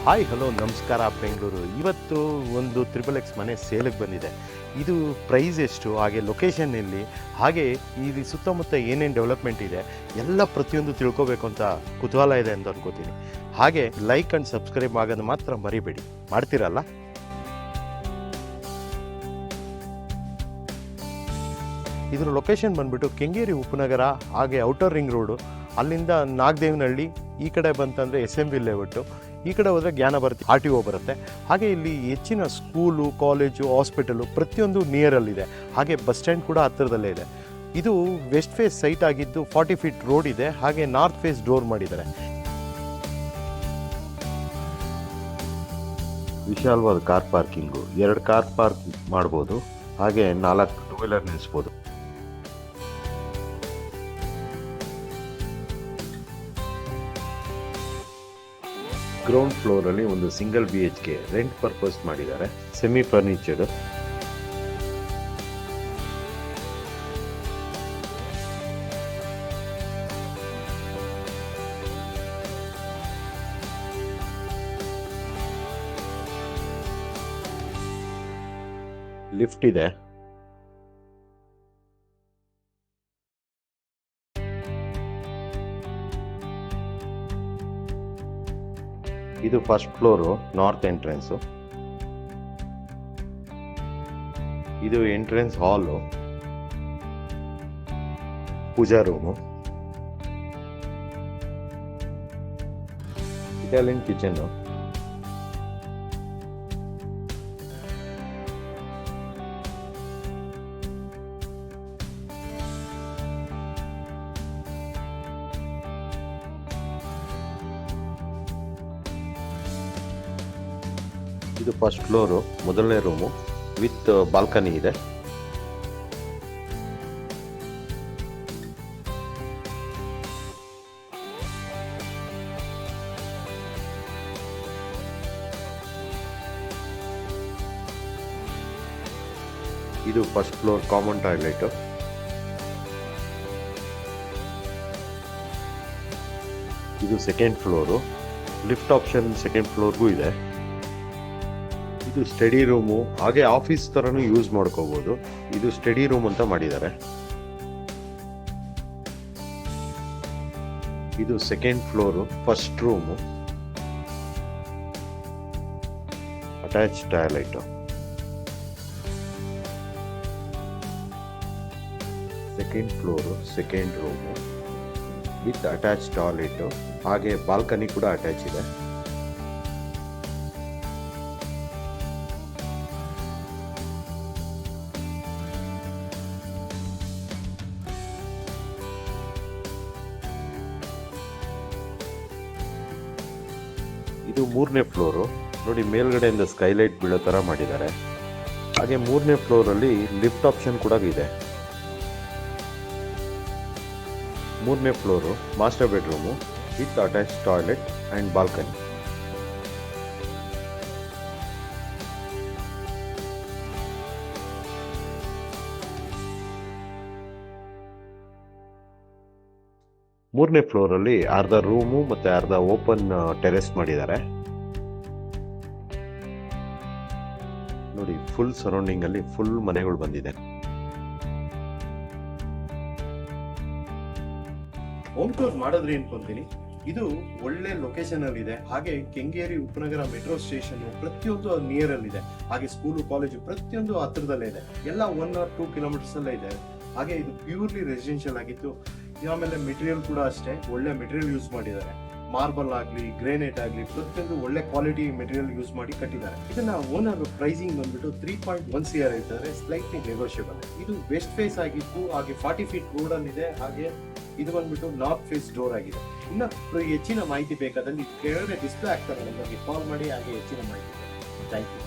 Hi hello ನಮಸ್ಕಾರ ಬೆಂಗಳೂರು. ಇವತ್ತು ಒಂದು ತ್ರಿಬಲ್ ಎಕ್ಸ್ ಮನೆ ಸೇಲಿಗೆ ಬಂದಿದೆ. ಇದು ಪ್ರೈಸ್ ಎಷ್ಟು, ಹಾಗೆ ಲೊಕೇಶನ್ ಎಲ್ಲಿ, ಹಾಗೆ ಈ ಸುತ್ತಮುತ್ತ ಏನೇನು ಡೆವಲಪ್ಮೆಂಟ್ ಇದೆ ಎಲ್ಲ ಪ್ರತಿಯೊಂದು ತಿಳ್ಕೊಬೇಕು ಅಂತ ಕುತೂಹಲ ಇದೆ ಅಂತ ಅನ್ಕೋತೀನಿ. ಹಾಗೆ ಲೈಕ್ ಆ್ಯಂಡ್ ಸಬ್ಸ್ಕ್ರೈಬ್ ಆಗೋದು ಮಾತ್ರ ಮರಿಬೇಡಿ. ಮಾಡ್ತೀರಲ್ಲ? ಇದರ ಲೊಕೇಶನ್ ಬಂದ್ಬಿಟ್ಟು ಕೆಂಗೇರಿ ಉಪನಗರ, ಹಾಗೆ ಔಟರ್ ರಿಂಗ್ ರೋಡು, ಅಲ್ಲಿಂದ ನಾಗದೇವನಹಳ್ಳಿ, ಈ ಕಡೆ ಬಂತಂದರೆ SMB ಲೇಔಟು, ಈ ಕಡೆ ಹೋದರೆ ಜ್ಞಾನಭಾರತಿ RTO ಬರುತ್ತೆ. ಹಾಗೆ ಇಲ್ಲಿ ಹೆಚ್ಚಿನ ಸ್ಕೂಲು, ಕಾಲೇಜು, ಹಾಸ್ಪಿಟಲು ಪ್ರತಿಯೊಂದು ನಿಯರಲ್ಲಿದೆ. ಹಾಗೆ ಬಸ್ ಸ್ಟ್ಯಾಂಡ್ ಕೂಡ ಹತ್ತಿರದಲ್ಲೇ ಇದೆ. ಇದು ವೆಸ್ಟ್ ಫೇಸ್ ಸೈಟ್ ಆಗಿದ್ದು 40 ಫೀಟ್ ರೋಡ್ ಇದೆ. ಹಾಗೆ ನಾರ್ತ್ ಫೇಸ್ ಡೋರ್ ಮಾಡಿದ್ದಾರೆ. ವಿಶಾಲವಾದ ಕಾರ್ ಪಾರ್ಕಿಂಗು, 2 ಕಾರ್ ಪಾರ್ಕ್ ಮಾಡ್ಬೋದು. ಹಾಗೆ 4 ಟೂ ವೀಲರ್ ನಿಲ್ಲಿಸ್ಬೋದು. ಗ್ರೌಂಡ್ ಫ್ಲೋರಲ್ಲಿ ಒಂದು ಸಿಂಗಲ್ BHK ರೆಂಟ್ ಪರ್ಪಸ್ ಮಾಡಿದ್ದಾರೆ. Semi furniture. ಲಿಫ್ಟ್ ಇದೆ. ಇದು ಫಸ್ಟ್ ಫ್ಲೋರು, ನಾರ್ತ್ ಎಂಟ್ರೆನ್ಸು. ಇದು entrance hall, pooja room, Italian kitchen. ಇದು ಫಸ್ಟ್ ಫ್ಲೋರು, ಮೊದಲನೇ ರೂಮು ವಿತ್ ಬಾಲ್ಕನಿ ಇದೆ. ಇದು ಫಸ್ಟ್ ಫ್ಲೋರ್ ಕಾಮನ್ ಟಾಯ್ಲೆಟ್. ಇದು second floor, lift option second ಫ್ಲೋರ್ಗೂ ಇದೆ. ಇದು ಸ್ಟಡಿ ರೂಮು, ಹಾಗೆ ಆಫೀಸ್ ಥರನೂ ಯೂಸ್ ಮಾಡ್ಕೋಬೋದು. ಇದು ಸ್ಟಡಿ ರೂಮ್ ಅಂತ ಮಾಡಿದ್ದಾರೆ. ಇದು second floor, first room, attach toilet. Second floor, second room with attach toilet, ಹಾಗೆ ಬಾಲ್ಕನಿ ಕೂಡ ಅಟ್ಯಾಚ್ ಇದೆ. ಇದು ಮೂರನೇ ಫ್ಲೋರು. ನೋಡಿ, ಮೇಲ್ಗಡೆಯಿಂದ ಸ್ಕೈಲೈಟ್ ಬೀಳೋ ಥರ ಮಾಡಿದ್ದಾರೆ. ಹಾಗೆ ಮೂರನೇ ಫ್ಲೋರಲ್ಲಿ ಲಿಫ್ಟ್ ಆಪ್ಷನ್ ಕೂಡ ಇದೆ. ಮೂರನೇ floor, master bedroom with attach toilet and balcony. ಮೂರನೇ ಫ್ಲೋರಲ್ಲಿ ಅರ್ಧ ರೂಮು ಮತ್ತು ಅರ್ಧ ಓಪನ್ ಟೆರೆಸ್ ಮಾಡಿದ್ದಾರೆ. ನೋಡಿ, ಫುಲ್ ಸರೌಂಡಿಂಗ್ ಅಲ್ಲಿ ಫುಲ್ ಮನೆಗಳು ಬಂದಿದೆ. ಹೋಮ್ ಟೂರ್ ಮಾಡಿದ್ರಿ ಅನ್ಕೊಂತೀನಿ. ಇದು ಒಳ್ಳೆ ಲೊಕೇಶನ್ ಅಲ್ಲಿ ಇದೆ. ಹಾಗೆ ಕೆಂಗೇರಿ ಉಪನಗರ ಮೆಟ್ರೋ ಸ್ಟೇಷನ್ ಪ್ರತಿಯೊಂದು ನಿಯರ್ ಅಲ್ಲಿ ಇದೆ. ಹಾಗೆ ಸ್ಕೂಲು, ಕಾಲೇಜು ಪ್ರತಿಯೊಂದು ಹತ್ರದಲ್ಲೇ ಇದೆ. ಎಲ್ಲ 1 or 2 ಕಿಲೋಮೀಟರ್ಸ್ ಅಲ್ಲೇ ಇದೆ. ಹಾಗೆ ಇದು ಪ್ಯೂರ್ಲಿ ರೆಸಿಡೆನ್ಷಿಯಲ್ ಆಗಿತ್ತು. ಆಮೇಲೆ ಮೆಟೀರಿಯಲ್ ಕೂಡ ಅಷ್ಟೇ ಒಳ್ಳೆ ಮೆಟೀರಿಯಲ್ ಯೂಸ್ ಮಾಡಿದ್ದಾರೆ. ಮಾರ್ಬಲ್ ಆಗಲಿ, ಗ್ರೇನೈಟ್ ಆಗಲಿ ಪ್ರತಿಯೊಂದು ಒಳ್ಳೆ ಕ್ವಾಲಿಟಿ ಮೆಟೀರಿಯಲ್ ಯೂಸ್ ಮಾಡಿ ಕಟ್ಟಿದ್ದಾರೆ. ಇದನ್ನ ಓನರ್ ಪ್ರೈಸಿಂಗ್ ಬಂದ್ಬಿಟ್ಟು 3.1 CR ಹೇಳ್ತಾರೆ, ಸ್ಲೈಟ್ಲಿ ನೆಗೋಷಿಯಬಲ್. ಇದು ವೆಸ್ಟ್ ಫೇಸ್ ಆಗಿತ್ತು. ಹಾಗೆ 40 ಫೀಟ್ ರೋಡ್ ಅಲ್ಲಿ ಇದೆ. ಹಾಗೆ ಇದು ಬಂದ್ಬಿಟ್ಟು ನಾರ್ತ್ ಫೇಸ್ ಡೋರ್ ಆಗಿದೆ. ಇನ್ನು ಹೆಚ್ಚಿನ ಮಾಹಿತಿ ಬೇಕಾದಲ್ಲಿ ಕೆಳಗಡೆ ಡಿಸ್ಪ್ಲೇ ಆಗ್ತಾರೆ, ನಮಗೆ ಕಾಲ್ ಮಾಡಿ. ಹಾಗೆ ಹೆಚ್ಚಿನ ಮಾಹಿತಿ. Thank you.